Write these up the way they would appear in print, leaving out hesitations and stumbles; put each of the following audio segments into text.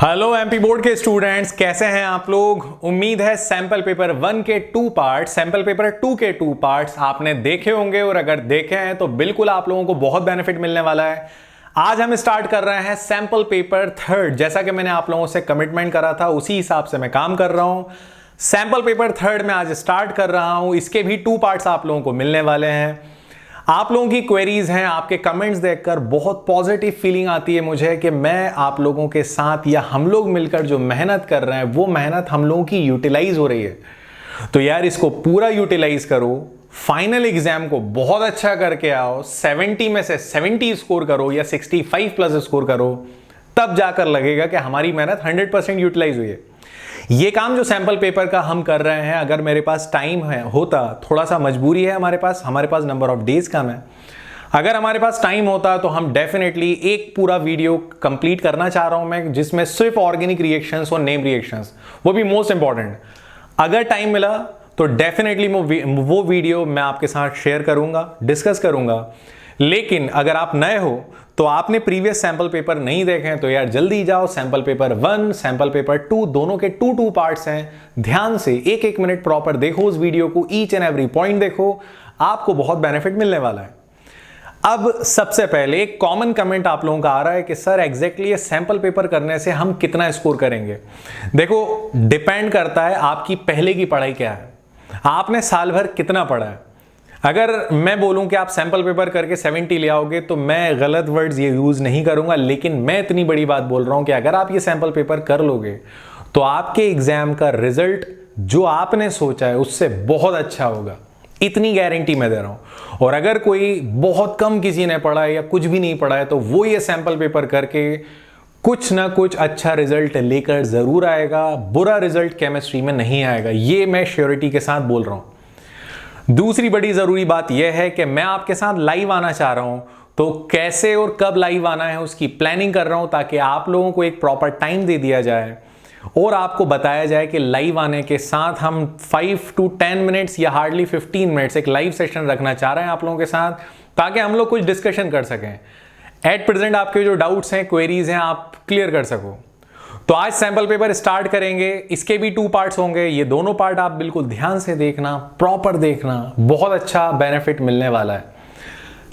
Hello MP board के students, कैसे हैं आप लोग। उम्मीद है सैंपल पेपर 1 के 2 पार्ट, सैंपल पेपर 2 के 2 पार्ट्स आपने देखे होंगे और अगर देखे हैं तो बिल्कुल आप लोगों को बहुत बेनिफिट मिलने वाला है। आज हम स्टार्ट कर रहे हैं सैंपल पेपर 3। जैसा कि मैंने आप लोगों से कमिटमेंट करा था उसी हिसाब से मैं काम कर रहा हूं। सैंपल पेपर 3 में आज स्टार्ट कर रहा हूं। इसके भी 2 पार्ट्स आप लोगों को मिलने वाले हैं। आप लोगों की क्वेरीज हैं, आपके कमेंट्स देखकर बहुत पॉजिटिव फीलिंग आती है मुझे कि मैं आप लोगों के साथ या हम लोग मिलकर जो मेहनत कर रहे हैं वो मेहनत हम लोगों की यूटिलाइज हो रही है। तो यार इसको पूरा यूटिलाइज करो, फाइनल एग्जाम को बहुत अच्छा करके आओ, 70 में से 70 स्कोर करो या 65 प्लस स्कोर करो, तब जाकर लगेगा कि हमारी मेहनत 100% यूटिलाइज हुई है। ये काम जो सैंपल पेपर का हम कर रहे हैं, अगर मेरे पास टाइम है होता, थोड़ा सा मजबूरी है हमारे पास नंबर ऑफ डेज कम है। अगर हमारे पास टाइम होता तो हम डेफिनेटली एक पूरा वीडियो कंप्लीट करना चाह रहा हूं मैं, जिसमें सिर्फ ऑर्गेनिक रिएक्शंस और नेम रिएक्शंस, वो भी मोस्ट इंपॉर्टेंट। अगर टाइम मिला तो डेफिनेटली वो वीडियो मैं आपके साथ शेयर करूंगा, डिस्कस करूंगा। लेकिन अगर आप नए हो तो आपने प्रीवियस सैंपल पेपर नहीं देखे हैं तो यार जल्दी जाओ, सैंपल पेपर 1 सैंपल पेपर 2 दोनों के 2 पार्ट्स हैं। ध्यान से एक मिनट प्रॉपर देखो उस वीडियो को, ईच एंड एवरी पॉइंट देखो, आपको बहुत बेनिफिट मिलने वाला है। अब सबसे पहले एक कॉमन कमेंट आप लोगों का आ रहा है कि सर एग्जैक्टली ये सैंपल पेपर करने से हम कितना स्कोर करेंगे। देखो डिपेंड करता है आपकी पहले की पढ़ाई क्या है, आपने साल भर कितना पढ़ा है। अगर मैं बोलूं कि आप सैंपल पेपर करके 70 ले आओगे तो मैं गलत वर्ड्स ये यूज नहीं करूंगा, लेकिन मैं इतनी बड़ी बात बोल रहा हूं कि अगर आप ये सैंपल पेपर कर लोगे तो आपके एग्जाम का रिजल्ट जो आपने सोचा है उससे बहुत अच्छा होगा, इतनी गारंटी मैं दे रहा हूं। और अगर कोई बहुत कम किसी ने पढ़ा है या कुछ भी नहीं पढ़ा है तो वो ये सैंपल पेपर करके कुछ ना कुछ अच्छा रिजल्ट लेकर जरूर आएगा। बुरा रिजल्ट केमिस्ट्री में नहीं आएगा, ये मैं श्योरिटी के साथ बोल रहा हूं। दूसरी बड़ी जरूरी बात यह है कि मैं आपके साथ लाइव आना चाह रहा हूं, तो कैसे और कब लाइव आना है उसकी प्लानिंग कर रहा हूं, ताकि आप लोगों को एक प्रॉपर टाइम दे दिया जाए और आपको बताया जाए कि लाइव आने के साथ हम 5 to 10 मिनट्स या हार्डली 15 मिनट्स एक लाइव सेशन रखना चाह रहे हैं आप लोगों के साथ, ताकि हम लोग कुछ डिस्कशन कर सकें। एट प्रेजेंट आपके जो डाउट्स हैं, क्वेरीज हैं, आप क्लियर कर सको। तो आज सैंपल पेपर स्टार्ट करेंगे, इसके भी 2 पार्ट्स होंगे। ये दोनों पार्ट आप बिल्कुल ध्यान से देखना, प्रॉपर देखना, बहुत अच्छा बेनिफिट मिलने वाला है।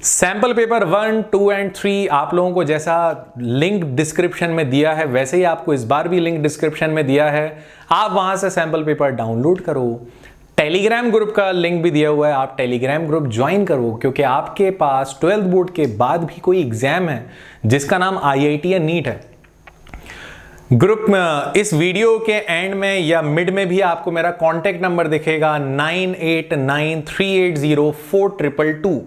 सैंपल पेपर 1, 2 एंड 3 आप लोगों को जैसा लिंक डिस्क्रिप्शन में दिया है वैसे ही आपको इस बार भी लिंक डिस्क्रिप्शन में दिया है। आप वहां से सैंपल पेपर डाउनलोड करो। टेलीग्राम ग्रुप का लिंक भी दिया हुआ है, आप टेलीग्राम ग्रुप ज्वाइन करो, क्योंकि आपके पास 12th बोर्ड के बाद भी कोई एग्जाम है जिसका नाम IIT या नीट है। ग्रुप में इस वीडियो के एंड में या मिड में भी आपको मेरा कांटेक्ट नंबर दिखेगा 9893804222।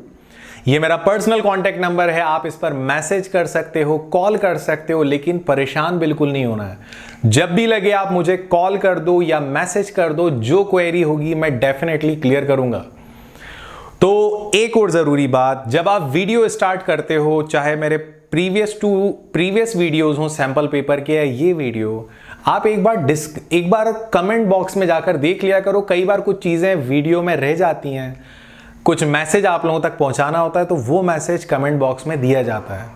ये मेरा पर्सनल कांटेक्ट नंबर है, आप इस पर मैसेज कर सकते हो, कॉल कर सकते हो, लेकिन परेशान बिल्कुल नहीं होना है। जब भी लगे आप मुझे कॉल कर दो या मैसेज कर दो, जो क्वेरी होगी मैं डेफिनेटली क्लियर करूंगा। तो एक और जरूरी बात, जब आप वीडियो स्टार्ट करते हो, चाहे मेरे प्रीवियस वीडियोस हो सैंपल पेपर के या ये वीडियो, आप एक बार कमेंट बॉक्स में जाकर देख लिया करो। कई बार कुछ चीजें वीडियो में रह जाती हैं, कुछ मैसेज आप लोगों तक पहुंचाना होता है, तो वो मैसेज कमेंट बॉक्स में दिया जाता है।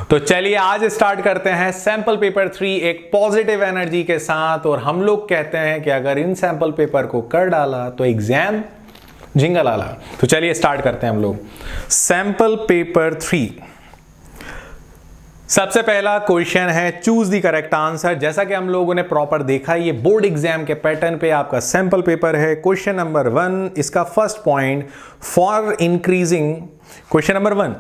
तो चलिए आज स्टार्ट करते हैं सैंपल पेपर 3 एक पॉजिटिव एनर्जी के साथ। और हम लोग कहते हैं कि अगर इन सैंपल पेपर को कर डाला तो एग्जाम जिंगल आला। तो चलिए स्टार्ट करते हैं हम लोग सैंपल पेपर 3। सबसे पहला क्वेश्चन है चूज द करेक्ट आंसर। जैसा कि हम लोगों ने प्रॉपर देखा, ये बोर्ड एग्जाम के पैटर्न पे आपका सैंपल पेपर है। क्वेश्चन नंबर 1, इसका first point, for increasing, question number 1,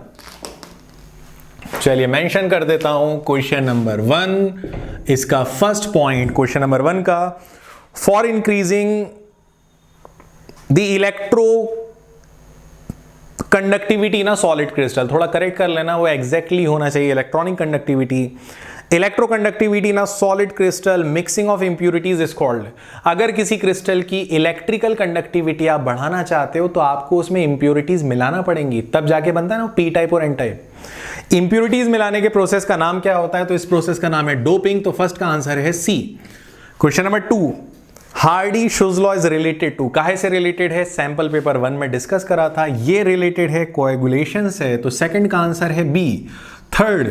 चलिए मेंशन कर देता हूं। क्वेश्चन नंबर 1, इसका फर्स्ट पॉइंट क्वेश्चन नंबर 1 का, for increasing the electro conductivity ना सॉलिड क्रिस्टल, थोड़ा करेक्ट कर लेना, वो एग्जैक्टली होना चाहिए इलेक्ट्रॉनिक कंडक्टिविटी। इलेक्ट्रो कंडक्टिविटी ना solid crystal, mixing of impurities is called. अगर किसी क्रिस्टल की इलेक्ट्रिकल कंडक्टिविटी आप बढ़ाना चाहते हो तो आपको उसमें इंप्यूरिटीज मिलाना पड़ेंगी, तब जाके बनता है ना पी टाइप और एन टाइप। इंप्यूरिटीज मिलाने के प्रोसेस का नाम क्या होता है? तो इस प्रोसेस का नाम है डोपिंग। तो फर्स्ट का आंसर है C. Question number 2, Hardy Schulze law is related to, काहे से रिलेटेड है? सैंपल पेपर 1 में डिस्कस करा था, ये रिलेटेड है कोएगुलेशन से। तो सेकंड का आंसर है बी। थर्ड,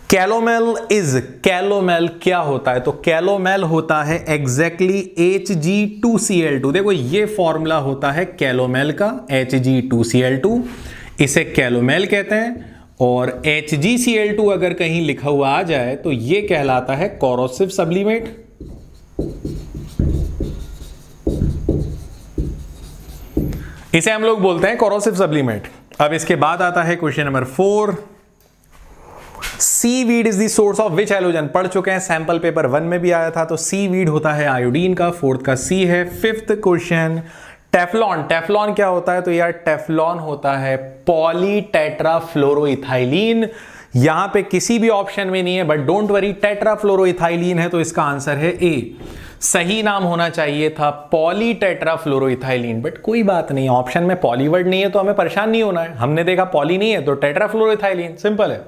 कैलोमेल क्या होता है? तो कैलोमेल होता है एग्जैक्टली Hg2Cl2। देखो ये फॉर्मूला होता है कैलोमेल का, Hg2Cl2, इसे कैलोमेल कहते हैं। और HgCl2 अगर कहीं लिखा हुआ आ जाए तो ये कहलाता है कोरोसिव सब्लिमेट। इसे हम लोग बोलते हैं कोरोसिव सब्लिमेट। अब इसके बाद आता है question number 4। Seaweed is the source of which halogen? पढ़ चुके हैं, सैंपल पेपर 1 में भी आया था। तो सीवीड होता है आयोडीन का, 4th का सी है। 5th question, Teflon. टेफ्लॉन क्या होता है? तो यार टेफ्लॉन होता है पॉलीटेट्राफ्लोरोइथाइलीन। यहां पे किसी भी ऑप्शन में नहीं है, बट डोंट वरी, टेट्राफ्लोरोइथाइलीन है तो इसका आंसर है ए। सही नाम होना चाहिए था पॉलीटेट्राफ्लोरोइथाइलीन, बट कोई बात नहीं, ऑप्शन में पॉलीवर्ड नहीं है तो हमें परेशान नहीं होना है। हमने देखा पॉली नहीं है तो टेट्राफ्लोरोइथाइलीन, सिंपल है।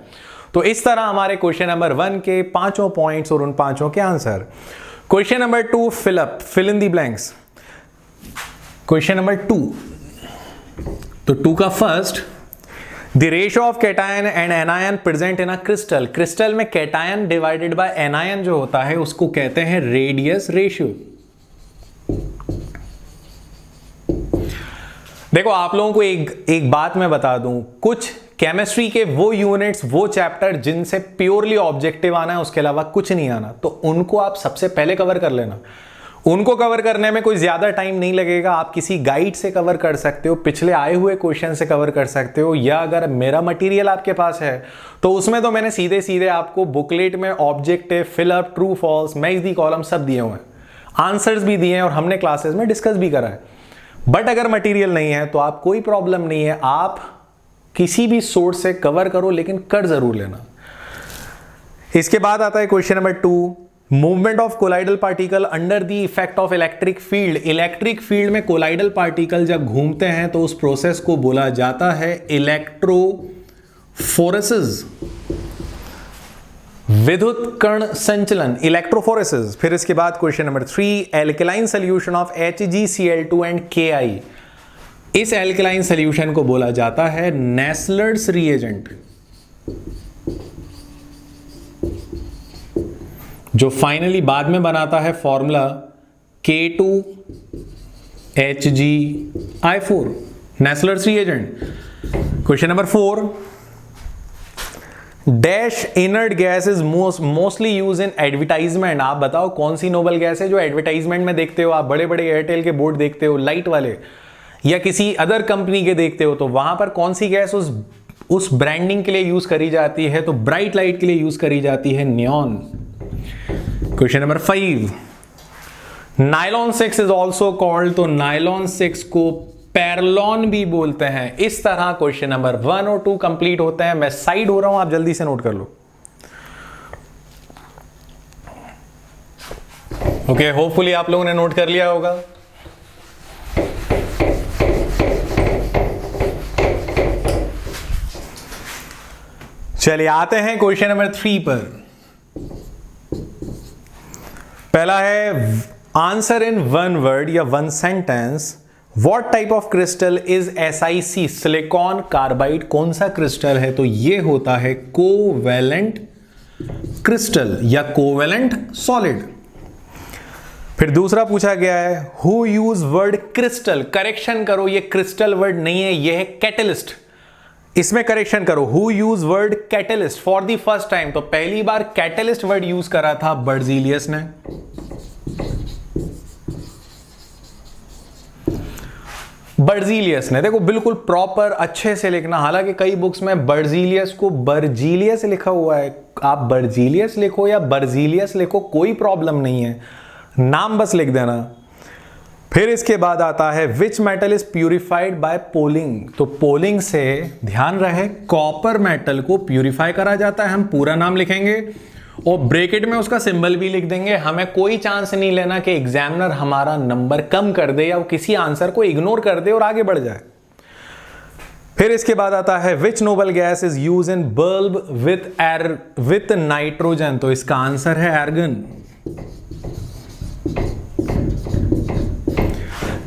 तो इस तरह हमारे क्वेश्चन नंबर 1 के 5 पॉइंट्स और उन 5 के answer. Question number 2, fill in the blanks. Question number 2, तो 2 का first, the ratio of cation and anion present in a crystal. Crystal में कैटायन डिवाइडेड बाय एनायन जो होता है उसको कहते हैं रेडियस रेशियो। देखो आप लोगों को एक बात मैं बता दूं, कुछ केमिस्ट्री के वो यूनिट्स, वो चैप्टर जिनसे प्योरली ऑब्जेक्टिव आना है, उसके अलावा कुछ नहीं आना, तो उनको आप सबसे पहले कवर कर लेना। उनको कवर करने में कोई ज्यादा टाइम नहीं लगेगा। आप किसी गाइड से कवर कर सकते हो, पिछले आए हुए क्वेश्चन से कवर कर सकते हो, या अगर मेरा मटेरियल आपके पास है तो उसमें तो मैंने सीधे सीधे आपको बुकलेट में objective, fill up, true false, match the column सब दिए हुए हैं, आंसर्स भी दिए हैं और हमने क्लासेस में डिस्कस भी करा है। बट अगर मटेरियल नहीं है तो आप, कोई प्रॉब्लम नहीं है, आप किसी भी सोर्स से कवर करो, लेकिन कर जरूर लेना। इसके बाद आता है question number 2, movement of colloidal particle under the effect of electric field. Electric field में कोलाइडल पार्टिकल जब घूमते हैं तो उस प्रोसेस को बोला जाता है इलेक्ट्रोफोरेसिस, विद्युत कण संचलन, इलेक्ट्रोफोरेसिस। फिर इसके बाद question number 3, alkaline solution of HgCl2 and Ki। इस एल्कलाइन सोल्यूशन को बोला जाता है नेस्लर्स रिएजेंट, जो फाइनली बाद में बनाता है formula K2HgI4, Nessler's reagent. Question number 4, dash inert gas is mostly use in advertisement. आप बताओ कौन सी नोबल गैस है जो एडवर्टाइजमेंट में देखते हो? आप बड़े बड़े एयरटेल के बोर्ड देखते हो, लाइट वाले, या किसी अदर कंपनी के देखते हो, तो वहां पर कौन सी गैस उस ब्रांडिंग के लिए यूज करी जाती है? तो ब्राइट लाइट के लिए यूज करी जाती है neon. Question number 5, nylon 6 is also called. तो नाइलॉन 6 को पैरलॉन भी बोलते हैं। इस तरह क्वेश्चन नंबर 1 और 2 कंप्लीट होते हैं। मैं साइड हो रहा हूं, आप जल्दी से नोट कर लो। ओके, होपफुली आप लोगों ने नोट कर लिया होगा। चलिए आते हैं क्वेश्चन नंबर 3 पर। पहला है, आंसर इन 1 वर्ड या 1 sentence, what type of crystal is SiC, silicon carbide कौन सा क्रिस्टल है? तो ये होता है कोवेलेंट क्रिस्टल या कोवेलेंट सॉलिड। फिर दूसरा पूछा गया है, who use word crystal. Correction करो, ये क्रिस्टल वर्ड नहीं है, ये है कैटलिस्ट। इसमें करेक्शन करो, who use word catalyst for the first time. तो पहली बार कैटलिस्ट वर्ड यूज करा था बर्जीलियस ने। बर्जीलियस ने, देखो बिल्कुल प्रॉपर अच्छे से लिखना। हालांकि कई बुक्स में बर्जीलियस को बर्जीलियस लिखा हुआ है, आप बर्जीलियस लिखो या बर्जीलियस लिखो, कोई प्रॉब्लम नहीं है, नाम बस लिख देना। फिर इसके बाद आता है, which metal is purified bye polling. तो पोलिंग से ध्यान रहे, कॉपर मेटल को प्यूरिफाई करा जाता है। हम पूरा नाम लिखेंगे और ब्रैकेट में उसका सिंबल भी लिख देंगे। हमें कोई चांस नहीं लेना कि एग्जामिनर हमारा नंबर कम कर दे या वो किसी आंसर को इग्नोर कर दे और आगे बढ़ जाए। फिर इसके बाद आता है, which noble gas is use in bulb with nitrogen. तो इसका आंसर है आर्गन।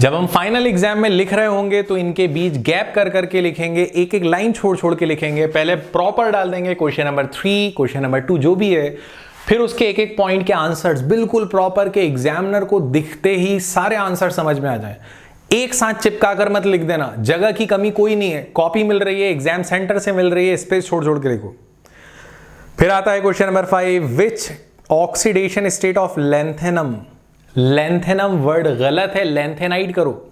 जब हम फाइनल एग्जाम में लिख रहे होंगे तो इनके बीच गैप कर करके लिखेंगे, एक एक लाइन छोड़ छोड़ के लिखेंगे। पहले प्रॉपर डाल देंगे क्वेश्चन नंबर 3, क्वेश्चन नंबर 2 जो भी है, फिर उसके एक एक पॉइंट के आंसर्स बिल्कुल प्रॉपर के एग्जामिनर को दिखते ही सारे आंसर समझ में आ जाए। एक साथ चिपका कर मत लिख देना, जगह की कमी कोई नहीं है, कॉपी मिल रही है, एग्जाम सेंटर से मिल रही है, स्पेस छोड़ छोड़ के लिखो। फिर आता है question number 5, which oxidation state of lanthanum. Lanthanum word गलत है, लैंथेनाइड करो।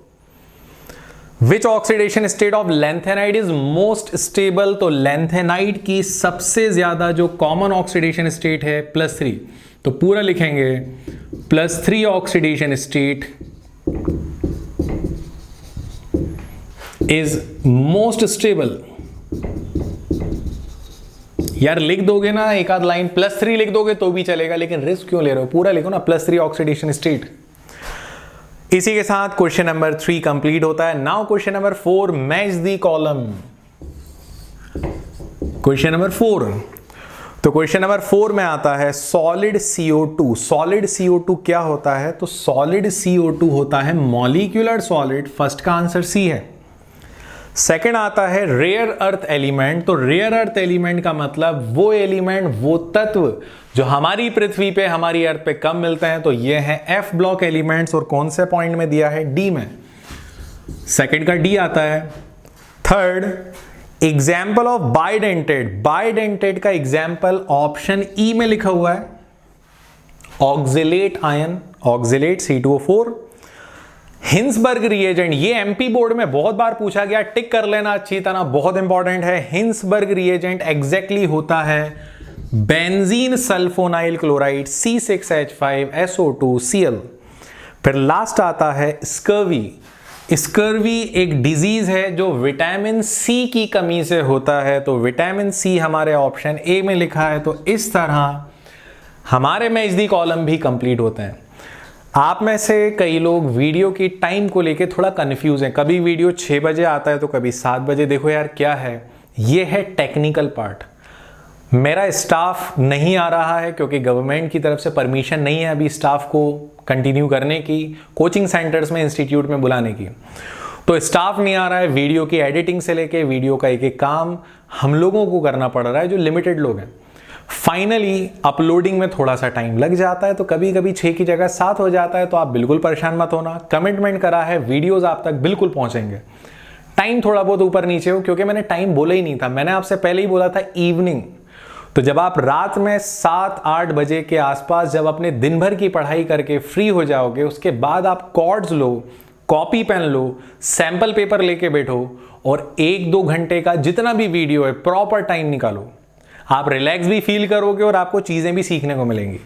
Which oxidation state of lanthanide is most stable. तो लैंथेनाइड की सबसे ज्यादा जो कॉमन ऑक्सीडेशन स्टेट है +3, तो पूरा लिखेंगे +3 oxidation state is most stable. यार लिख दोगे ना एक आध लाइन, +3 लिख दोगे तो भी चलेगा, लेकिन रिस्क क्यों ले रहे हो, पूरा लिखो ना, +3 ऑक्सीडेशन स्टेट। इसी के साथ क्वेश्चन नंबर 3 कंप्लीट होता है। Now question number 4, match the column. Question number 4, तो क्वेश्चन नंबर 4 में आता है सॉलिड CO2। सॉलिड CO2 क्या होता है, तो सॉलिड CO2 होता है मॉलिक्यूलर सॉलिड। फर्स्ट का आंसर सी है। सेकंड आता है रेयर अर्थ एलिमेंट। तो रेयर अर्थ एलिमेंट का मतलब वो एलिमेंट, वो तत्व जो हमारी पृथ्वी पे, हमारी अर्थ पे कम मिलते हैं, तो ये है F ब्लॉक एलिमेंट्स। और कौन से पॉइंट में दिया है, डी में। सेकंड का डी आता है। Third, example of bidentate. Bidentate का एग्जाम्पल ऑप्शन ई में लिखा हुआ है, oxalate ion, oxalate C2O4। Hinsberg reagent, ये एमपी बोर्ड में बहुत बार पूछा गया, टिक कर लेना अच्छी तरह, बहुत इंपॉर्टेंट है। हिंसबर्ग रिएजेंट एग्जैक्टली होता है बेंजीन सल्फोनाइल क्लोराइड C6H5SO2Cl। फिर लास्ट आता है स्कर्वी। स्कर्वी एक डिजीज है जो विटामिन सी की कमी से होता है, तो विटामिन सी हमारे ऑप्शन ए में लिखा है। तो इस तरह हमारे मैच दी कॉलम भी कंप्लीट होते हैं। आप में से कई लोग वीडियो की टाइम को लेके थोड़ा कंफ्यूज हैं, कभी वीडियो 6 बजे आता है तो कभी 7 बजे। देखो यार क्या है, ये है टेक्निकल पार्ट। मेरा स्टाफ नहीं आ रहा है क्योंकि गवर्नमेंट की तरफ से परमिशन नहीं है अभी स्टाफ को कंटिन्यू करने की, कोचिंग सेंटर्स में, इंस्टीट्यूट में बुलाने की। तो स्टाफ नहीं आ रहा है, वीडियो की एडिटिंग से लेके वीडियो का एक एक काम हम लोगों को करना पड़ रहा है जो लिमिटेड लोग हैं। फाइनली अपलोडिंग में थोड़ा सा टाइम लग जाता है, तो कभी कभी 6 की जगह 7 हो जाता है, तो आप बिल्कुल परेशान मत होना। कमिटमेंट करा है, वीडियोस आप तक बिल्कुल पहुंचेंगे। टाइम थोड़ा बहुत ऊपर नीचे हो, क्योंकि मैंने टाइम बोला ही नहीं था, मैंने आपसे पहले ही बोला था इवनिंग। तो जब आप रात में 7-8 बजे के आसपास जब अपने दिन भर की पढ़ाई करके फ्री हो जाओगे, उसके बाद आप कॉर्ड्स लो, कॉपी पेन लो, सैंपल पेपर लेके बैठो और 1-2 घंटे का जितना भी वीडियो है प्रॉपर टाइम निकालो। आप रिलैक्स भी फील करोगे और आपको चीजें भी सीखने को मिलेंगी।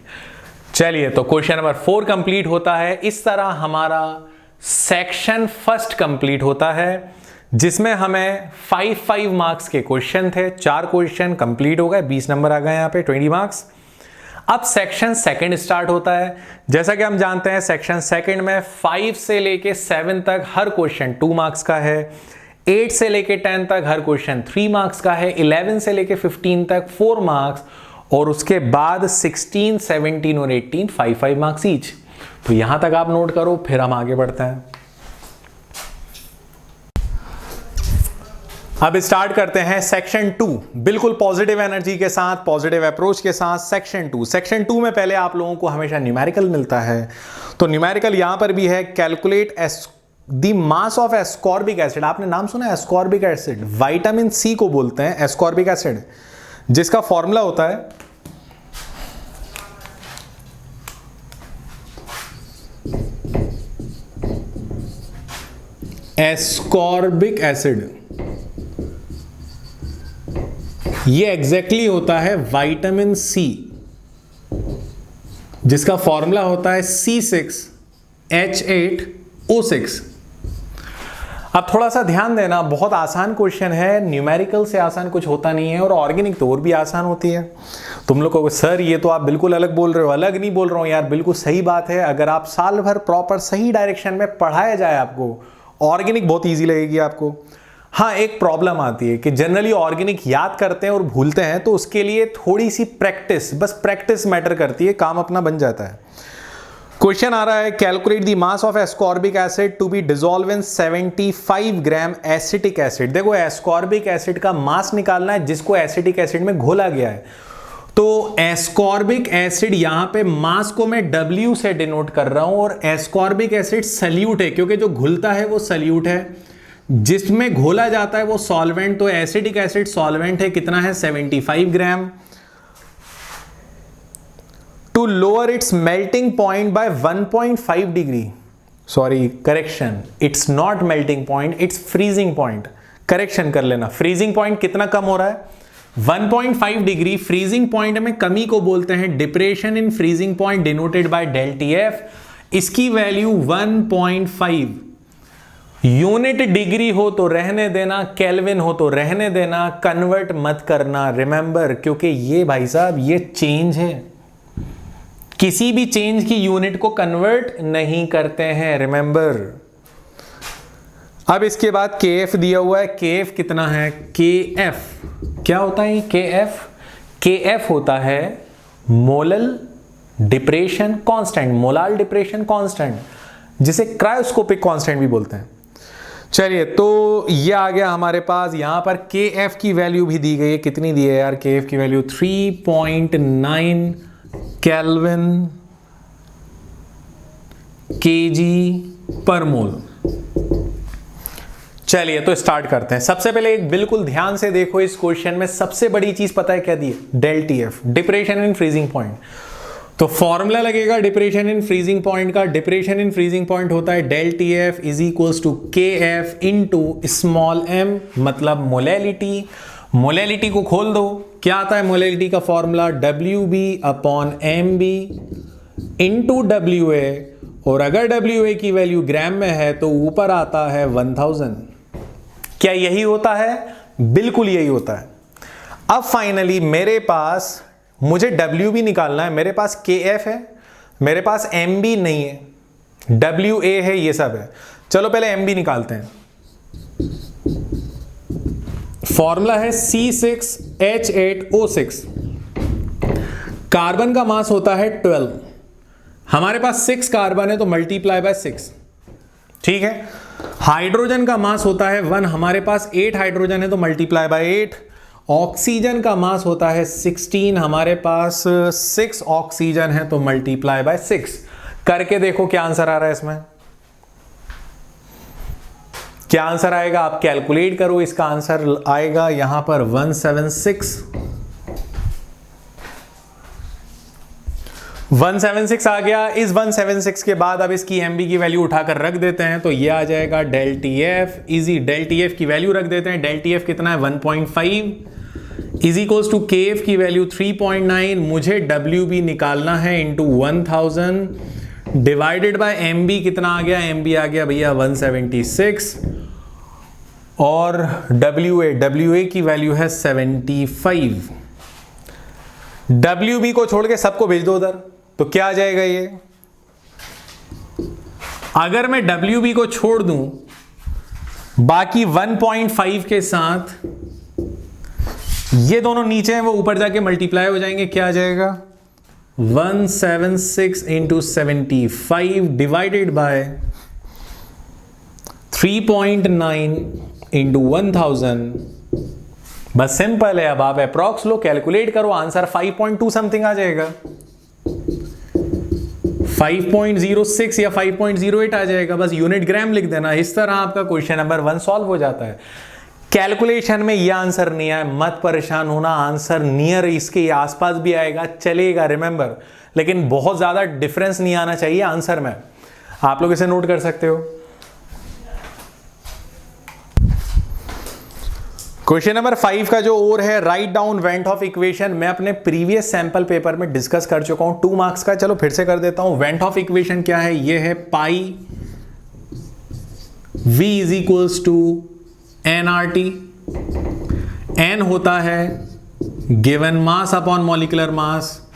चलिए, तो क्वेश्चन नंबर 4 कंप्लीट होता है। इस तरह हमारा सेक्शन फर्स्ट कंप्लीट होता है, जिसमें हमें 5 मार्क्स के क्वेश्चन थे। 4 क्वेश्चन कंप्लीट हो गए, 20 नंबर आ गए यहाँ पे, 20 मार्क्स। अब सेक्शन सेकंड स्टार्ट होता है। जैसा कि हम जानते हैं सेक्शन सेकंड में 5 से लेके 7 तक हर क्वेश्चन 2 मार्क्स का है, 8 से लेके 10 तक हर क्वेश्चन 3 मार्क्स का है, 11 से लेके 15 तक 4 मार्क्स, और उसके बाद 16, 17 और 18 5 मार्क्स ईच। तो यहां तक आप नोट करो, फिर हम आगे बढ़ते हैं। अब स्टार्ट करते हैं सेक्शन 2, बिल्कुल पॉजिटिव एनर्जी के साथ, पॉजिटिव अप्रोच के साथ। सेक्शन 2, सेक्शन 2 में पहले आप लोगों को हमेशा न्यूमेरिकल मिलता है, तो न्यूमेरिकल यहां पर भी है। Calculate the mass of ascorbic acid. आपने नाम सुना है एस्कॉर्बिक एसिड, विटामिन सी को बोलते हैं एस्कॉर्बिक एसिड, जिसका फॉर्मूला होता है एस्कॉर्बिक एसिड। ये एग्जैक्टली होता है विटामिन सी, जिसका फॉर्मूला होता है C6H8O6। अब थोड़ा सा ध्यान देना, बहुत आसान क्वेश्चन है, न्यूमेरिकल से आसान कुछ होता नहीं है, और ऑर्गेनिक तो और भी आसान होती है। तुम लोग को सर ये तो आप बिल्कुल अलग बोल रहे हो। अलग नहीं बोल रहा हूं यार, बिल्कुल सही बात है। अगर आप साल भर प्रॉपर सही डायरेक्शन में पढ़ाया जाए आपको, ऑर्गेनिक बहुत ईजी लगेगी आपको। हाँ, एक प्रॉब्लम आती है कि जनरली ऑर्गेनिक याद करते हैं और भूलते हैं, तो उसके लिए थोड़ी सी प्रैक्टिस, बस प्रैक्टिस मैटर करती है, काम अपना बन जाता है। क्वेश्चन आ रहा है, calculate the mass of ascorbic acid to be dissolve in 75 gram acetic acid. देखो एस्कॉर्बिक एसिड का मास निकालना है जिसको एसिटिक एसिड में घोला गया है। तो एस्कॉर्बिक एसिड यहां पे मास को मैं W से डिनोट कर रहा हूं और एस्कॉर्बिक एसिड सल्यूट है क्योंकि जो घुलता है वो सल्यूट है, जिसमें घोला जाता है वो सॉल्वेंट। तो एसिटिक एसिड सॉल्वेंट है, कितना है 75 gram. To lower its melting point by 1.5 degree, sorry correction, it's not melting point, it's freezing point. Correction कर लेना, फ्रीजिंग पॉइंट कितना कम हो रहा है 1.5 डिग्री। फ्रीजिंग पॉइंट में कमी को बोलते हैं depression in freezing point denoted by ΔTF। इसकी वैल्यू 1.5। यूनिट डिग्री हो तो रहने देना, केल्विन हो तो रहने देना, कन्वर्ट मत करना, रिमेंबर, क्योंकि ये भाई साहब ये चेंज है, किसी भी चेंज की यूनिट को कन्वर्ट नहीं करते हैं, रिमेंबर। अब इसके बाद KF दिया हुआ है, KF कितना है, KF क्या होता है KF? KF होता है molal depression constant, molal depression constant, जिसे क्रायोस्कोपिक कांस्टेंट भी बोलते हैं। चलिए, तो ये आ गया हमारे पास। यहां पर KF की वैल्यू भी दी गई है, कितनी दी है यार KF की वैल्यू 3.9 केल्विन kg पर मोल। चलिए तो स्टार्ट करते हैं। सबसे पहले एक बिल्कुल ध्यान से देखो, इस क्वेश्चन में सबसे बड़ी चीज पता है क्या दी है, ΔTF, depression in freezing point. तो फॉर्मूला लगेगा डिप्रेशन इन फ्रीजिंग पॉइंट का। डिप्रेशन इन फ्रीजिंग पॉइंट होता है ΔTF is equals to KF into small m, मतलब मोलैलिटी। मोलैलिटी को खोल दो, क्या आता है मोलैलिटी का formula, WB upon MB into WA, और अगर WA की वैल्यू ग्राम में है तो ऊपर आता है 1000। क्या यही होता है? बिल्कुल यही होता है। अब फाइनली मेरे पास, मुझे WB निकालना है, मेरे पास KF है, मेरे पास MB नहीं है, WA है, ये सब है। चलो पहले MB निकालते हैं। फॉर्मूला है C6H8O6। कार्बन का मास होता है 12, हमारे पास 6 कार्बन है तो मल्टीप्लाई बाय 6, ठीक है। हाइड्रोजन का मास होता है 1, हमारे पास 8 हाइड्रोजन है तो मल्टीप्लाई बाय 8। ऑक्सीजन का मास होता है 16, हमारे पास 6 ऑक्सीजन है तो मल्टीप्लाई बाय 6। करके देखो क्या आंसर आ रहा है इसमें, क्या आंसर आएगा, आप कैलकुलेट करो। इसका आंसर आएगा यहां पर 176 आ गया। इस 176 के बाद अब इसकी MB की वैल्यू उठाकर रख देते हैं, तो ये आ जाएगा ΔTF, इजी ΔTF की वैल्यू रख देते हैं। ΔTF कितना है 1.5 इज इक्वल्स टू KF की वैल्यू 3.9, मुझे WB निकालना है इंटू 1000 डिवाइडेड बाय MB कितना आ गया, MB आ गया भैया 176, और WA की वैल्यू है 75। WB को छोड़ के सबको भेज दो उधर, तो क्या आ जाएगा ये, अगर मैं WB को छोड़ दूं बाकी 1.5 के साथ, ये दोनों नीचे हैं वो ऊपर जाके मल्टीप्लाई हो जाएंगे, क्या आ जाएगा 176 इंटू 75 डिवाइडेड बाय 3.9 इंटू 1000। बस सिंपल है। अब आप अप्रॉक्स लो, कैलकुलेट करो, आंसर 5.2 समथिंग आ जाएगा, 5.06 या 5.08 आ जाएगा। बस यूनिट ग्राम लिख देना। इस तरह आपका क्वेश्चन नंबर 1 सॉल्व हो जाता है। कैलकुलेशन में यह आंसर नहीं आया, मत परेशान होना, आंसर नियर इसके आसपास भी आएगा, चलेगा, रिमेंबर, लेकिन बहुत ज्यादा डिफरेंस नहीं आना चाहिए आंसर में। आप लोग इसे नोट कर सकते हो। क्वेश्चन नंबर 5 का जो और है, write down went of equation, मैं अपने प्रीवियस सैंपल पेपर में डिस्कस कर चुका हूं, 2 मार्क्स का। चलो फिर से कर देता हूं। वेंट ऑफ इक्वेशन क्या है, ये है pi V is equals to nRT। n होता है given mass upon molecular mass,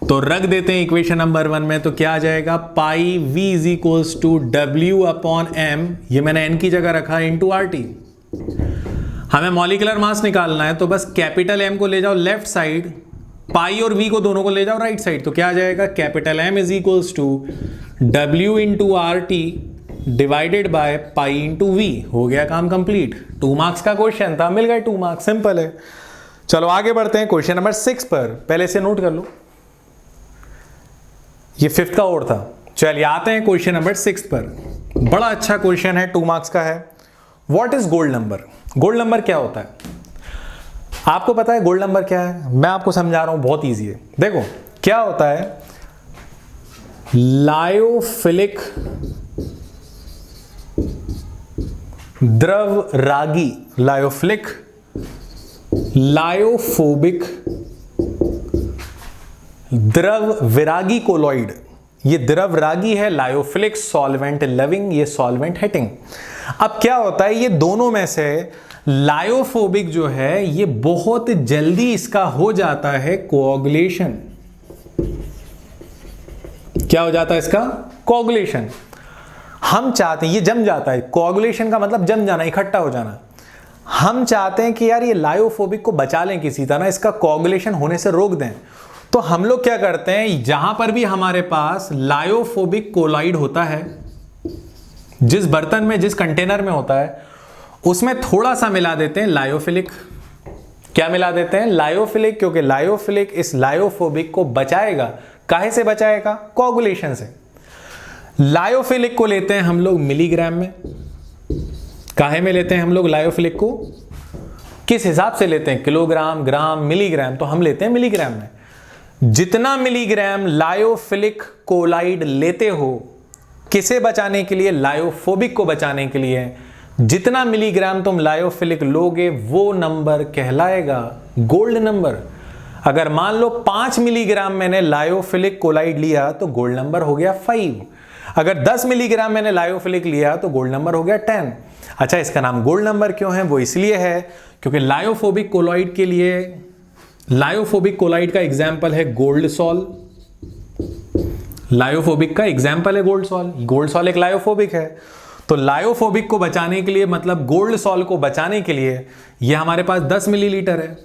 तो रख देते हैं इक्वेशन नंबर 1 में, तो क्या आ जाएगा, pi V is equals to W upon M, ये मैंने n की जगह रखा इंटू RT। हमें मॉलिक्यूलर मास निकालना है, तो बस कैपिटल M को ले जाओ लेफ्ट साइड, पाई और V को दोनों को ले जाओ राइट साइड, तो क्या आ जाएगा, capital M is equals to W into R T divided by pi into V. हो गया काम कंप्लीट। 2 मार्क्स का क्वेश्चन था, मिल गए 2 मार्क्स, सिंपल है। चलो आगे बढ़ते हैं क्वेश्चन नंबर 6 पर। पहले से नोट कर लो, ये 5th का और था। चलिए आते हैं क्वेश्चन नंबर 6 पर। बड़ा अच्छा क्वेश्चन है, 2 मार्क्स का है। What is gold number? Gold number क्या होता है? आपको पता है गोल्ड नंबर क्या है? मैं आपको समझा रहा हूं, बहुत ईजी है। देखो क्या होता है, लायोफिलिक द्रव रागी, लायोफिलिक, लायोफोबिक, द्रव विरागी कोलॉइड। ये द्रव रागी है, लायोफिलिक, सॉल्वेंट लविंग, ये सॉल्वेंट हिटिंग। अब क्या होता है, ये दोनों में से लायोफोबिक जो है ये बहुत जल्दी इसका हो जाता है कोआगुलेशन। क्या हो जाता है इसका? कोआगुलेशन। हम चाहते हैं, ये जम जाता है, कोआगुलेशन का मतलब जम जाना, इकट्ठा हो जाना। हम चाहते हैं कि यार ये लायोफोबिक को बचा लें किसी तरह, इसका कोआगुलेशन होने से रोक दें। तो हम लोग क्या करते हैं, जहां पर भी हमारे पास लायोफोबिक कोलाइड होता है, जिस बर्तन में, जिस कंटेनर में होता है, उसमें थोड़ा सा मिला देते हैं लायोफिलिक। क्या मिला देते हैं? लायोफिलिक, क्योंकि लायोफिलिक इस लायोफोबिक को बचाएगा। काहे से बचाएगा? कोआगुलेशन से। लायोफिलिक को लेते हैं हम लोग मिलीग्राम में। काहे में लेते हैं हम लोग लायोफिलिक को? किस हिसाब से लेते हैं? किलोग्राम, ग्राम, मिलीग्राम? तो हम लेते हैं मिलीग्राम में। जितना मिलीग्राम लायोफिलिक कोलाइड लेते हो, किसे बचाने के लिए? लायोफोबिक को बचाने के लिए। जितना मिलीग्राम तुम लायोफिलिक लोगे वो नंबर कहलाएगा गोल्ड नंबर। अगर मान लो 5 मिलीग्राम मैंने लायोफिलिक कोलाइड लिया तो गोल्ड नंबर हो गया 5। अगर 10 मिलीग्राम मैंने लायोफिलिक लिया तो गोल्ड नंबर हो गया 10। अच्छा, इसका नाम गोल्ड नंबर क्यों है? वो इसलिए है क्योंकि लायोफोबिक कोलाइड के लिए, लायोफोबिक कोलाइड का एग्जाम्पल है गोल्ड सॉल। लायोफोबिक का एग्जाम्पल है गोल्ड सॉल। गोल्ड सॉल एक लायोफोबिक है। तो लायोफोबिक को बचाने के लिए, मतलब गोल्ड सॉल को बचाने के लिए, ये हमारे पास 10 मिलीलीटर है।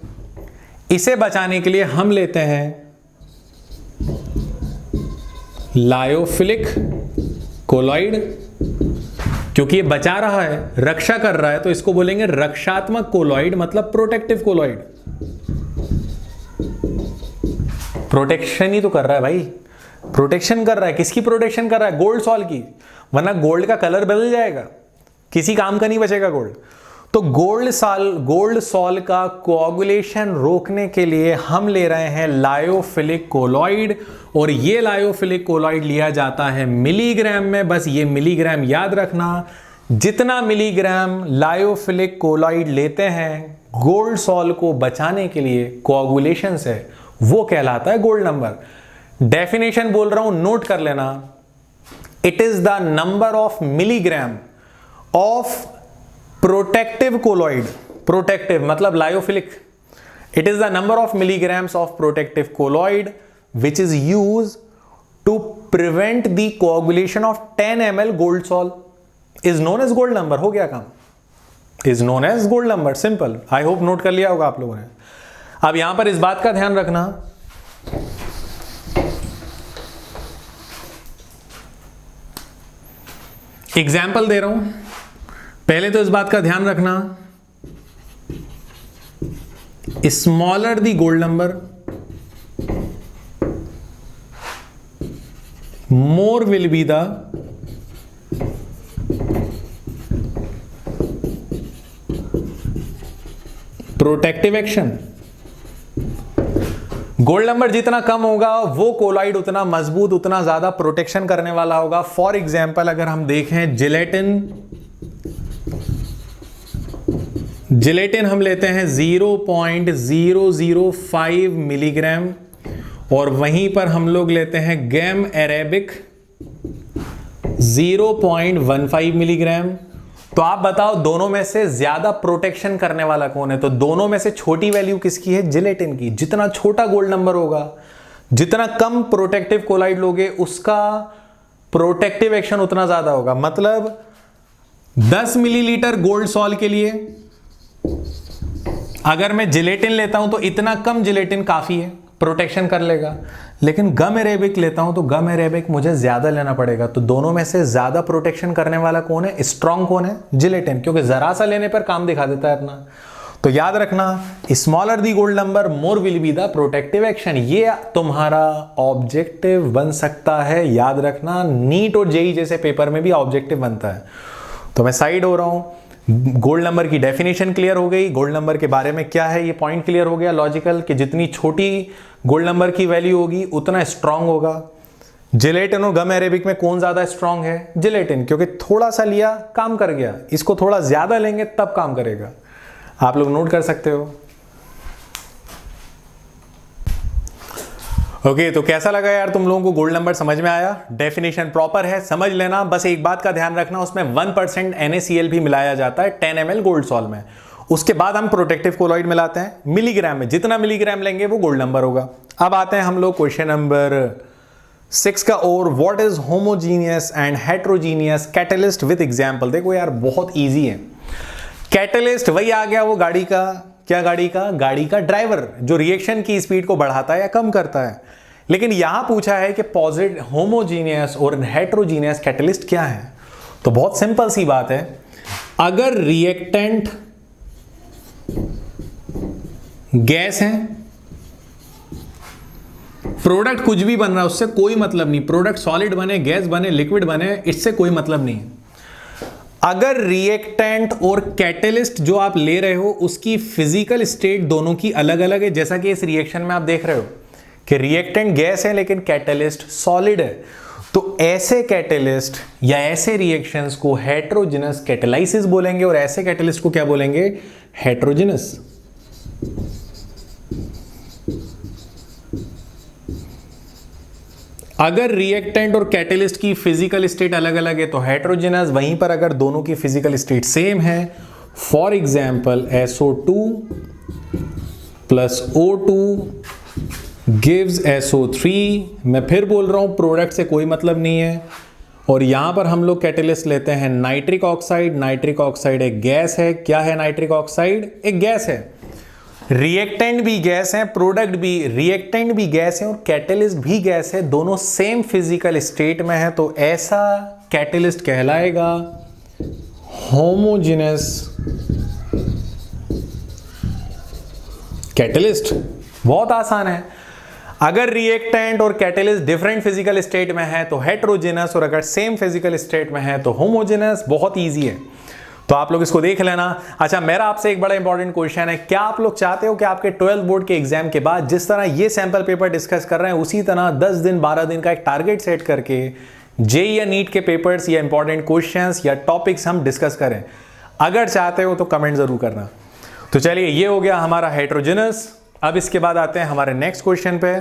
इसे बचाने के लिए हम लेते हैं लायोफिलिक कोलॉइड, क्योंकि ये बचा रहा है, रक्षा कर रहा है, तो इसको बोलेंगे रक्षात्मक कोलॉइड, मतलब प्रोटेक्टिव कोलॉइड। प्रोटेक्शन ही तो कर रहा है भाई, प्रोटेक्शन कर रहा है। किसकी प्रोटेक्शन कर रहा है? गोल्ड सॉल की। वरना गोल्ड का कलर बदल जाएगा, किसी काम का नहीं बचेगा गोल्ड। तो गोल्ड सॉल का कोआगुलेशन रोकने के लिए हम ले रहे हैं लायोफिलिक कोलॉइड, और ये लायोफिलिक कोलॉइड लिया जाता है मिलीग्राम में। बस ये मिलीग्राम याद रखना। जितना मिलीग्राम लायोफिलिक कोलॉइड लेते हैं गोल्ड सॉल को बचाने के लिए कोआगुलेशन से, वो कहलाता है गोल्ड नंबर। डेफिनेशन बोल रहा हूं, नोट कर लेना। It is the number of milligram of protective colloid. Protective मतलब lyophilic. It is the number of milligrams of protective colloid which is used to prevent the coagulation of 10 ml gold sol is known as gold number। हो गया काम, is known as gold number, simple। I hope note कर लिया होगा आप लोगों ने। अब यहां पर इस बात का ध्यान रखना, एग्जाम्पल दे रहा हूं, पहले तो इस बात का ध्यान रखना, smaller the gold number, more will be the protective action। Gold number जितना कम होगा वो कोलॉइड उतना मजबूत, उतना ज्यादा प्रोटेक्शन करने वाला होगा। फॉर एग्जाम्पल अगर हम देखें जिलेटिन हम लेते हैं 0.005 मिलीग्राम, और वहीं पर हम लोग लेते हैं गैम अरेबिक 0.15 मिलीग्राम। तो आप बताओ दोनों में से ज्यादा प्रोटेक्शन करने वाला कौन है? तो दोनों में से छोटी वैल्यू किसकी है? जिलेटिन की। जितना छोटा गोल्ड नंबर होगा, जितना कम प्रोटेक्टिव कोलाइड लोगे, उसका प्रोटेक्टिव एक्शन उतना ज्यादा होगा। मतलब 10 मिलीलीटर गोल्ड सॉल के लिए अगर मैं जिलेटिन लेता हूं तो इतना कम जिलेटिन काफी है। प्रोटेक्शन कर लेगा। लेकिन गम अरेबिक लेता हूं तो गम अरेबिक मुझे ज्यादा लेना पड़ेगा। तो दोनों में से ज्यादा प्रोटेक्शन करने वाला कौन है, स्ट्रॉन्ग कौन है, जिलेटिन, क्योंकि जरा सा लेने पर काम दिखा देता है अपना। तो याद रखना, smaller the gold number more will be the protective action. ये तुम्हारा ऑब्जेक्टिव बन सकता है, याद रखना। नीट और जेई जैसे पेपर में भी ऑब्जेक्टिव बनता है। तो मैं साइड हो रहा हूं। गोल्ड नंबर की डेफिनेशन क्लियर हो गई, गोल्ड नंबर के बारे में क्या है ये पॉइंट क्लियर हो गया लॉजिकल, कि जितनी छोटी गोल्ड नंबर की वैल्यू होगी उतना स्ट्रांग होगा। जिलेटिन और गम अरेबिक में कौन ज्यादा स्ट्रांग है, जिलेटिन, क्योंकि थोड़ा सा लिया काम कर गया। इसको थोड़ा ज्यादा लेंगे तब काम करेगा। आप लोग नोट कर सकते हो। ओके, तो कैसा लगा यार तुम लोगों को, गोल्ड नंबर समझ में आया? डेफिनेशन प्रॉपर है, समझ लेना। बस एक बात का ध्यान रखना, उसमें 1% NaCl भी मिलाया जाता है 10 ml गोल्ड सॉल्ट में। उसके बाद हम प्रोटेक्टिव कोलॉइड मिलाते हैं मिलीग्राम में। जितना मिलीग्राम लेंगे वो गोल्ड नंबर होगा। अब आते हैं हम लोग क्वेश्चन नंबर 6 का ओर। What is homogeneous and heterogeneous catalyst with example. देखो यार बहुत इजी है। कैटलिस्ट वही आ गया, वो गाड़ी का क्या, गाड़ी का ड्राइवर जो रिएक्शन की स्पीड को बढ़ाता है या कम करता है। लेकिन यहां पूछा है कि पॉजिटिव होमोजीनियस और हेट्रोजीनियस कैटलिस्ट क्या है। तो बहुत सिंपल सी बात है, अगर रिएक्टेंट गैस है, प्रोडक्ट कुछ भी बन रहा है उससे कोई मतलब नहीं, प्रोडक्ट सॉलिड बने, गैस बने, लिक्विड बने, इससे कोई मतलब नहीं। अगर रिएक्टेंट और कैटलिस्ट जो आप ले रहे हो उसकी फिजिकल स्टेट दोनों की अलग अलग है, जैसा कि इस रिएक्शन में आप देख रहे हो कि रिएक्टेंट गैस है लेकिन कैटलिस्ट सॉलिड है, तो ऐसे कैटलिस्ट या ऐसे रिएक्शंस को हेट्रोजिनस कैटेलाइसिस बोलेंगे और ऐसे कैटलिस्ट को क्या बोलेंगे, हेट्रोजिनस। अगर रिएक्टेंट और कैटलिस्ट की फिजिकल स्टेट अलग अलग है तो हेट्रोजिनस। वहीं पर अगर दोनों की फिजिकल स्टेट सेम है, for example SO2 plus O2 gives SO3। मैं फिर बोल रहा हूं प्रोडक्ट से कोई मतलब नहीं है। और यहां पर हम लोग कैटलिस्ट लेते हैं नाइट्रिक ऑक्साइड। नाइट्रिक ऑक्साइड एक गैस है। क्या है नाइट्रिक ऑक्साइड? एक गैस है। रिएक्टेंट भी गैस है, प्रोडक्ट भी, रिएक्टेंट भी गैस है और कैटलिस्ट भी गैस है, दोनों सेम फिजिकल स्टेट में है। तो ऐसा कैटलिस्ट कहलाएगा होमोजेनस कैटलिस्ट। बहुत आसान है। अगर रिएक्टेंट और कैटलिस्ट डिफरेंट फिजिकल स्टेट में है तो हेट्रोजेनस, और अगर सेम फिजिकल स्टेट में है तो होमोजेनस। बहुत इजी है, तो आप लोग इसको देख लेना। अच्छा, मेरा आपसे एक बड़ा इंपॉर्टेंट क्वेश्चन है, क्या आप लोग चाहते हो कि आपके 12th बोर्ड के एग्जाम के बाद जिस तरह ये सैंपल पेपर डिस्कस कर रहे हैं उसी तरह 10 दिन 12 दिन का एक टारगेट सेट करके जेईई या नीट के पेपर्स या इंपॉर्टेंट क्वेश्चंस या टॉपिक्स हम डिस्कस करें? अगर चाहते हो तो कमेंट जरूर करना। तो चलिए, ये हो गया हमारा हेट्रोजेनस। अब इसके बाद आते हैं हमारे नेक्स्ट क्वेश्चन पे।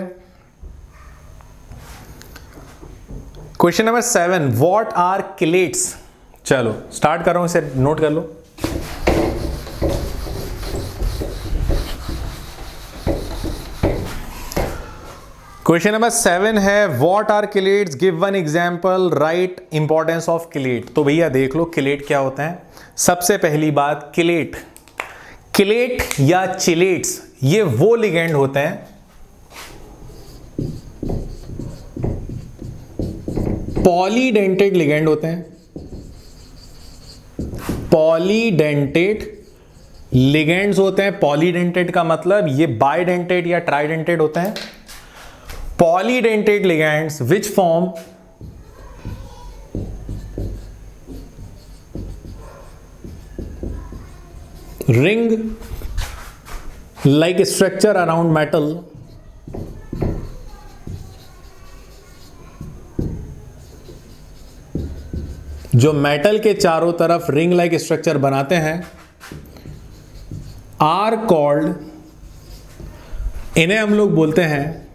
Question number 7, what are chelates. चलो स्टार्ट कर रहा हूं, इसे नोट कर लो। क्वेश्चन नंबर 7 है what are chelates, give one example, write importance of chelate. तो भैया देख लो किलेट क्या होता है। सबसे पहली बात, किलेट या चिलेट्स ये वो लिगेंड होते हैं, पॉलीडेंटेड लिगेंड होते हैं। पॉलीडेंटेड लिगेंड्स होते हैं। पॉलीडेंटेड का मतलब ये बाइडेंटेड या ट्राइडेंटेड होते हैं। Polydentate ligands which form ring like structure around metal जो मेटल के चारों तरफ रिंग लाइक स्ट्रक्चर बनाते हैं, आर कॉल्ड, इन्हें हम लोग बोलते हैं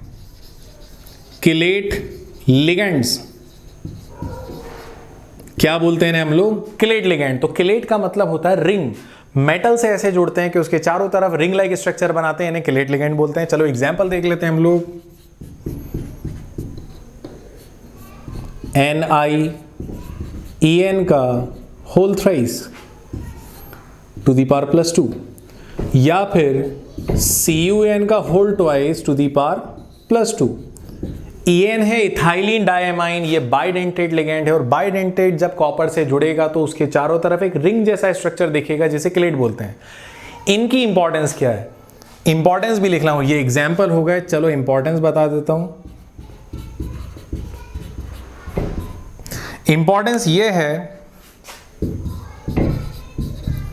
किलेट लिगेंड्स। क्या बोलते हैं इन्हें हम लोग? Chelate ligand. तो किलेट का मतलब होता है रिंग, मेटल से ऐसे जुड़ते हैं कि उसके चारों तरफ रिंग लाइक स्ट्रक्चर बनाते हैं, इन्हें किलेट लिगेंड बोलते हैं। चलो एग्जांपल देख लेते हैं हम लोग। NiEN का whole thrice to the power +2 या फिर CuN का whole twice to the power +2। EN है इथाइलिन डायमाइन, ये बाइडेंटेट लिगेंड है और बाइडेंटेट जब कॉपर से जुड़ेगा तो उसके चारों तरफ एक रिंग जैसा स्ट्रक्चर दिखेगा जिसे क्लेट बोलते हैं। इनकी इंपॉर्टेंस क्या है, इंपॉर्टेंस भी लिख रहा हूं, ये एग्जाम्पल हो गए, चलो इंपॉर्टेंस बता देता हूं। इंपॉर्टेंस ये है,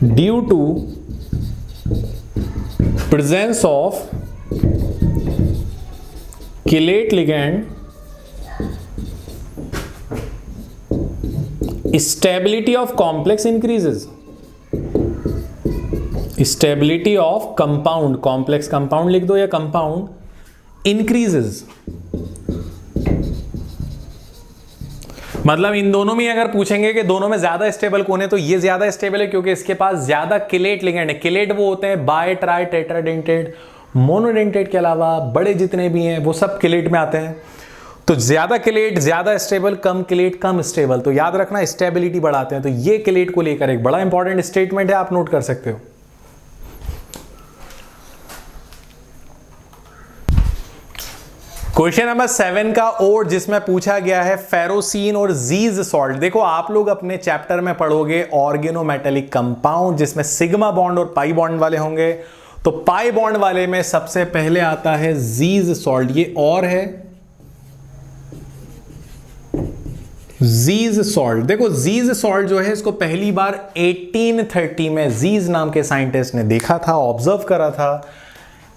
due to presence of chelate ligand stability of complex increases, stability of compound, complex compound लिख दो या कंपाउंड इंक्रीजेस। मतलब इन दोनों में अगर पूछेंगे कि दोनों में ज्यादा स्टेबल कौन है, तो ये ज्यादा स्टेबल है क्योंकि इसके पास ज्यादा किलेट लिगेंड है। किलेट वो होते हैं बाय ट्राई टेट्राडेंटेट, मोनोडेंटेट के अलावा बड़े जितने भी हैं वो सब किलेट में आते हैं। तो ज्यादा किलेट ज्यादा स्टेबल, कम किलेट कम स्टेबल, तो याद रखना स्टेबिलिटी बढ़ाते हैं। तो ये किलेट को लेकर एक बड़ा इंपॉर्टेंट स्टेटमेंट है, आप नोट कर सकते हो। क्वेश्चन नंबर 7 का और जिसमें पूछा गया है फेरोसीन और जीज सॉल्ट। देखो आप लोग अपने चैप्टर में पढ़ोगे ऑर्गेनोमेटेलिक कंपाउंड जिसमें सिग्मा बॉन्ड और पाई बॉन्ड वाले होंगे। तो पाई बॉन्ड वाले में सबसे पहले आता है जीज सॉल्ट, ये और है जीज सॉल्ट। देखो जीज सॉल्ट जो है इसको पहली बार 1830 में जीज नाम के साइंटिस्ट ने देखा था, ऑब्जर्व करा था।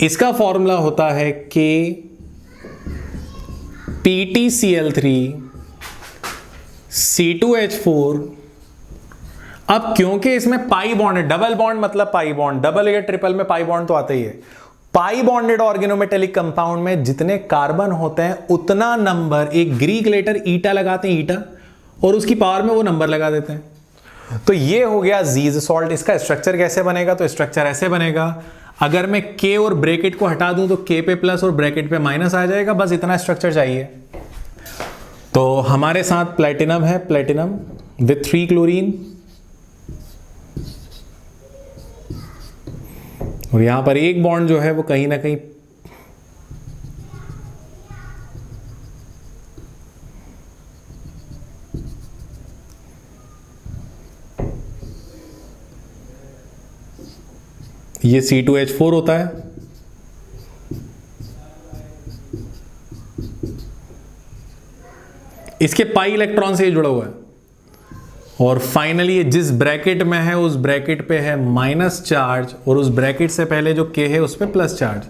इसका फॉर्मूला होता है के PtCl3 C2H4। अब क्योंकि इसमें पाई बॉन्ड है, डबल बॉन्ड मतलब पाई बॉन्ड, डबल या ट्रिपल में पाई बॉन्ड तो आता ही है। पाई बॉन्डेड ऑर्गेनोमेटेलिक कंपाउंड में जितने कार्बन होते हैं उतना नंबर, एक ग्रीक लेटर ईटा लगाते हैं, ईटा, और उसकी पावर में वो नंबर लगा देते हैं। तो ये हो गया जीज सॉल्ट। इसका स्ट्रक्चर कैसे बनेगा, तो स्ट्रक्चर ऐसे बनेगा, अगर मैं K और ब्रैकेट को हटा दूं तो K पे प्लस और ब्रैकेट पे माइनस आ जाएगा, बस इतना स्ट्रक्चर चाहिए। तो हमारे साथ प्लेटिनम है, प्लेटिनम विथ 3 क्लोरीन, और यहां पर एक बॉन्ड जो है वो कहीं ना कहीं ये C2H4 होता है। इसके पाई इलेक्ट्रॉन से जुड़ा हुआ है, और फाइनली ये जिस ब्रैकेट में है उस ब्रैकेट पे है माइनस चार्ज, और उस ब्रैकेट से पहले जो K है उस पे प्लस चार्ज।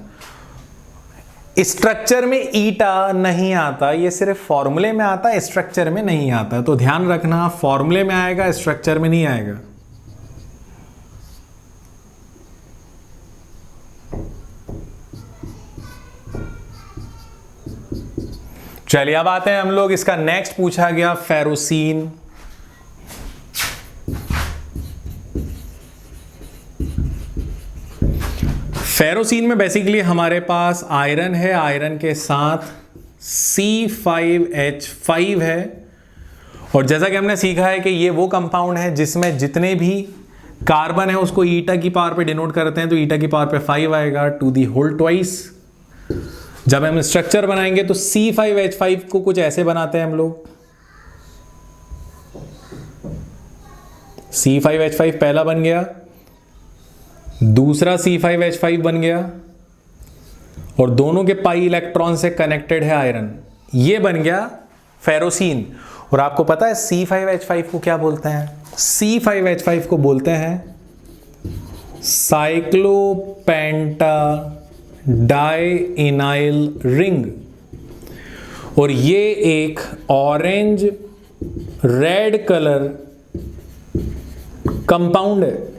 स्ट्रक्चर में ईटा नहीं आता, ये सिर्फ फॉर्मूले में आता है, स्ट्रक्चर में नहीं आता। तो ध्यान रखना, फॉर्मूले में आएगा, स्ट्रक्चर में नहीं आएगा। चलिए अब आते हैं हम लोग, इसका नेक्स्ट पूछा गया फेरोसीन। फेरोसीन में बेसिकली हमारे पास आयरन है, आयरन के साथ C5H5 है, और जैसा कि हमने सीखा है कि ये वो कंपाउंड है जिसमें जितने भी कार्बन है उसको ईटा की पावर पे डिनोट करते हैं। तो ईटा की पावर पे 5 आएगा, टू दी होल ट्वाइस। जब हम स्ट्रक्चर बनाएंगे तो C5H5 को कुछ ऐसे बनाते हैं हम लोग। C5H5 पहला बन गया, दूसरा C5H5 बन गया, और दोनों के पाई इलेक्ट्रॉन से कनेक्टेड है आयरन, ये बन गया फेरोसीन। और आपको पता है C5H5 को क्या बोलते हैं? C5H5 को बोलते हैं साइक्लोपेंटा डाइइनाइल रिंग, और ये एक ऑरेंज रेड कलर कंपाउंड है।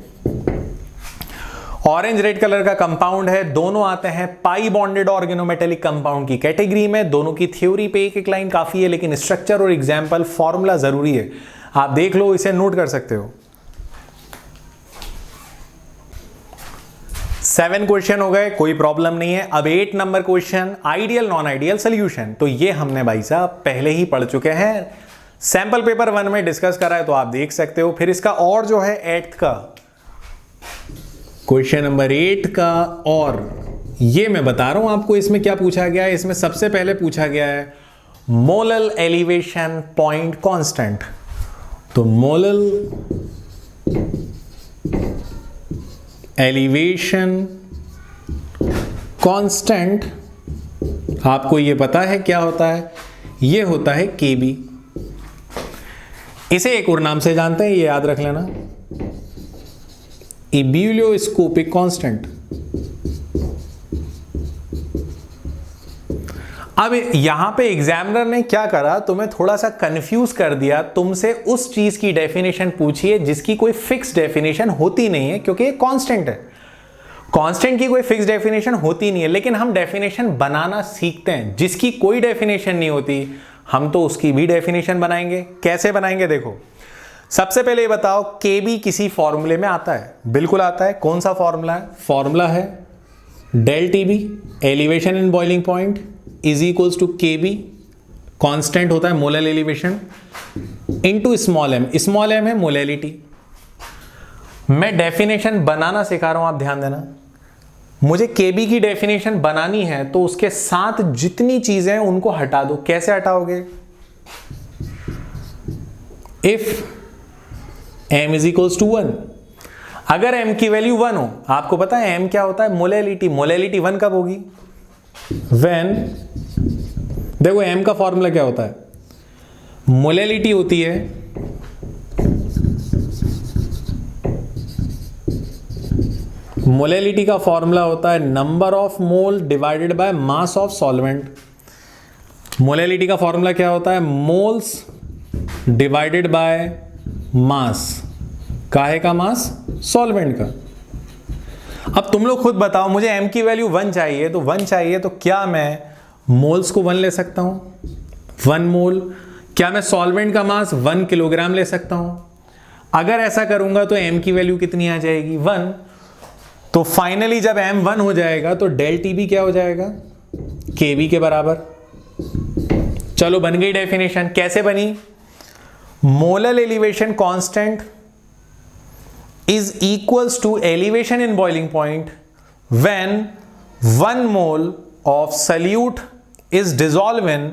ऑरेंज रेड कलर का कंपाउंड है, दोनों आते हैं पाई बॉन्डेड ऑर्गेनोमेटेलिक कंपाउंड की कैटेगरी में। दोनों की थ्योरी पे एक लाइन काफी है, लेकिन स्ट्रक्चर और एग्जाम्पल फॉर्मूला जरूरी है, आप देख लो, इसे नोट कर सकते हो। 7 क्वेश्चन हो गए, कोई प्रॉब्लम नहीं है। अब 8 number question, ideal non ideal solution. तो ये हमने भाई साहब पहले ही पढ़ चुके हैं, सैंपल पेपर 1 में डिस्कस करा है, तो आप देख सकते हो। फिर इसका और जो है 8th का क्वेश्चन नंबर 8 का और ये मैं बता रहा हूं आपको इसमें क्या पूछा गया है। इसमें सबसे पहले पूछा गया है मोलल एलिवेशन पॉइंट कांस्टेंट। तो मोलल एलिवेशन कांस्टेंट आपको ये पता है क्या होता है, ये होता है केबी। इसे एक और नाम से जानते हैं, ये याद रख लेना, इब्यूलियोस्कोपिक कांस्टेंट। अब यहां पे एग्जामिनर ने क्या करा, तुम्हें थोड़ा सा कंफ्यूज कर दिया, तुमसे उस चीज की डेफिनेशन पूछी है जिसकी कोई फिक्स डेफिनेशन होती नहीं है, क्योंकि ये कांस्टेंट है। कांस्टेंट की कोई फिक्स डेफिनेशन होती नहीं है, लेकिन हम डेफिनेशन बनाना सीखते हैं। जिसकी कोई डेफिनेशन नहीं होती हम तो उसकी भी डेफिनेशन बनाएंगे। कैसे बनाएंगे देखो, सबसे पहले ये बताओ केबी किसी फॉर्मूले में आता है? बिल्कुल आता है। कौन सा फॉर्मूला है? फॉर्मूला है del TB, elevation in boiling point is equals to KB, constant होता है molal elevation, into small M. Small M है मोलैलिटी। मैं डेफिनेशन बनाना सिखा रहा हूं, आप ध्यान देना। मुझे केबी की डेफिनेशन बनानी है तो उसके साथ जितनी चीजें हैं उनको हटा दो। कैसे हटाओगे? If m is equals to 1, अगर m की वैल्यू 1 हो, आपको पता है m क्या होता है? मोलैलिटी। मोलैलिटी 1 कब होगी? व्हेन, देखो m का फॉर्मूला क्या होता है? मोलैलिटी होती है मोलैलिटी का फॉर्मूला होता है number of mole divided by mass of solvent. Molality का फॉर्मूला क्या होता है? Moles divided by mass. काहे का मास? सॉल्वेंट का। अब तुम लोग खुद बताओ, मुझे m की वैल्यू 1 चाहिए, तो 1 चाहिए तो क्या मैं मोल्स को 1 ले सकता हूं? 1 मोल। क्या मैं सॉल्वेंट का मास 1 किलोग्राम ले सकता हूं? अगर ऐसा करूंगा तो m की वैल्यू कितनी आ जाएगी? 1। तो फाइनली जब m 1 हो जाएगा तो डेल टीबी क्या हो जाएगा? केबी के बराबर। चलो बन गई डेफिनेशन। कैसे बनी? Molal elevation constant is equals to elevation in boiling point when 1 mole of solute is dissolved in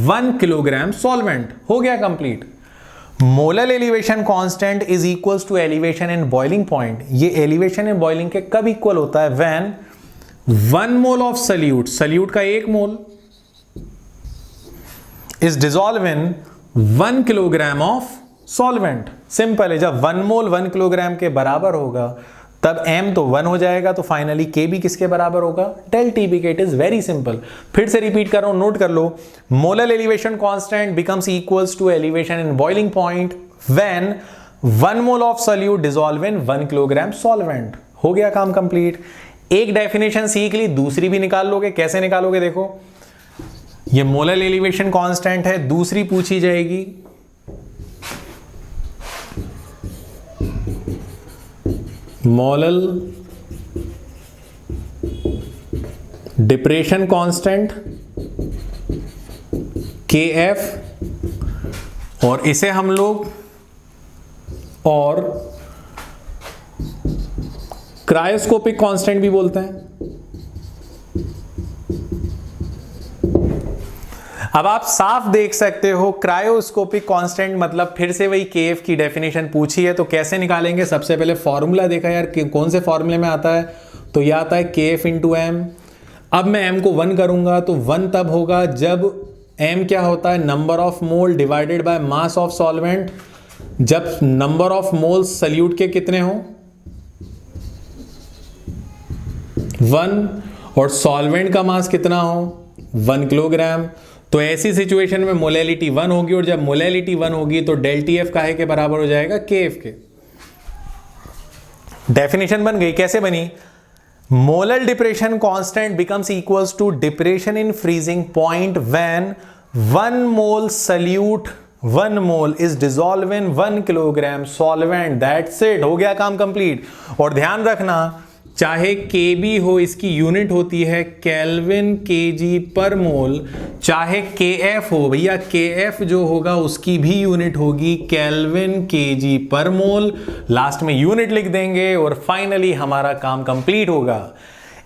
1 kilogram solvent। हो गया complete. Molal elevation constant is equals to elevation in boiling point. ये elevation in boiling के कब इक्वल होता है? When 1 mole of solute, solute का 1 mole is dissolve in 1 kilogram of solvent. Simple है, जब 1 मोल 1 किलोग्राम के बराबर होगा तब m तो 1 हो जाएगा, तो फाइनली kb किसके बराबर होगा? डेल टीबी के। It is very simple. फिर से रिपीट कर रहा हूं, नोट कर लो। Molal elevation constant becomes equals to elevation in boiling point when 1 mole of solute dissolve in 1 kilogram solvent. हो गया काम कंप्लीट। एक डेफिनेशन सीख ली, दूसरी भी निकाल लोगे। कैसे निकालोगे? देखो, ये मोलल एलिवेशन कांस्टेंट है, दूसरी पूछी जाएगी मोलल डिप्रेशन कांस्टेंट KF, और इसे हम लोग और क्रायोस्कोपिक कांस्टेंट भी बोलते हैं। अब आप साफ देख सकते हो क्रायोस्कोपिक कांस्टेंट मतलब फिर से वही KF की डेफिनेशन पूछी है, तो कैसे निकालेंगे? सबसे पहले फॉर्मूला देखा यार, कौन से फॉर्मूले में आता है? तो यह आता है KF इंटू एम। अब मैं m को 1 करूंगा तो 1 तब होगा जब m क्या होता है? Number of mole divided by mass of solvent. जब नंबर ऑफ मोल्स सल्यूट के कितने हो? 1, और सॉल्वेंट का मास कितना हो? 1 किलोग्राम। तो ऐसी सिचुएशन में मोलैलिटी 1 होगी, और जब मोलैलिटी 1 होगी तो डेल टीएफ काहे के बराबर हो जाएगा? KF के। डेफिनेशन बन गई। कैसे बनी? Molal depression constant becomes equals to depression in freezing point when 1 mole solute 1 mole is dissolve in 1 kilogram solvent. That's it. हो गया काम कंप्लीट। और ध्यान रखना, चाहे केबी हो, इसकी यूनिट होती है केल्विन केजी पर मोल, चाहे केएफ हो, भैया केएफ जो होगा उसकी भी यूनिट होगी केल्विन केजी पर मोल। लास्ट में यूनिट लिख देंगे और फाइनली हमारा काम कंप्लीट होगा।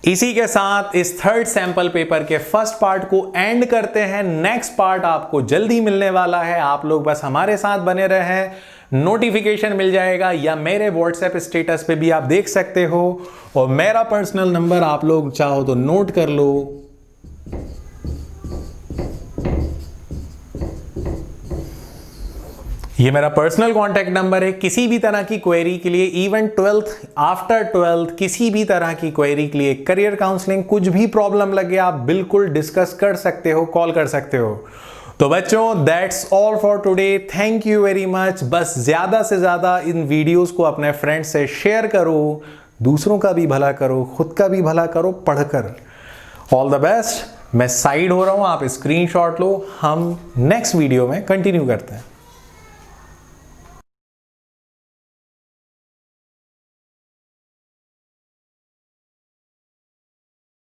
इसी के साथ इस थर्ड सैंपल पेपर के फर्स्ट पार्ट को एंड करते हैं। नेक्स्ट पार्ट आपको जल्दी मिलने वाला है, आप लोग बस हमारे साथ बने रहें, नोटिफिकेशन मिल जाएगा या मेरे व्हाट्सएप स्टेटस पे भी आप देख सकते हो। और मेरा पर्सनल नंबर आप लोग चाहो तो नोट कर लो, ये मेरा पर्सनल कांटेक्ट नंबर है। किसी भी तरह की क्वेरी के लिए, इवन 12th आफ्टर 12th किसी भी तरह की क्वेरी के लिए, करियर काउंसलिंग, कुछ भी प्रॉब्लम लगे आप बिल्कुल डिस्कस कर सकते हो, कॉल कर सकते हो। तो बच्चों that's all for today, thank you very much. बस ज्यादा से ज्यादा इन वीडियोस को अपने फ्रेंड्स से शेयर करो, दूसरों का भी भला करो, खुद का भी भला करो पढ़कर। All the best. मैं साइड हो रहा हूं, आप स्क्रीनशॉट लो, हम नेक्स्ट वीडियो में कंटिन्यू करते हैं।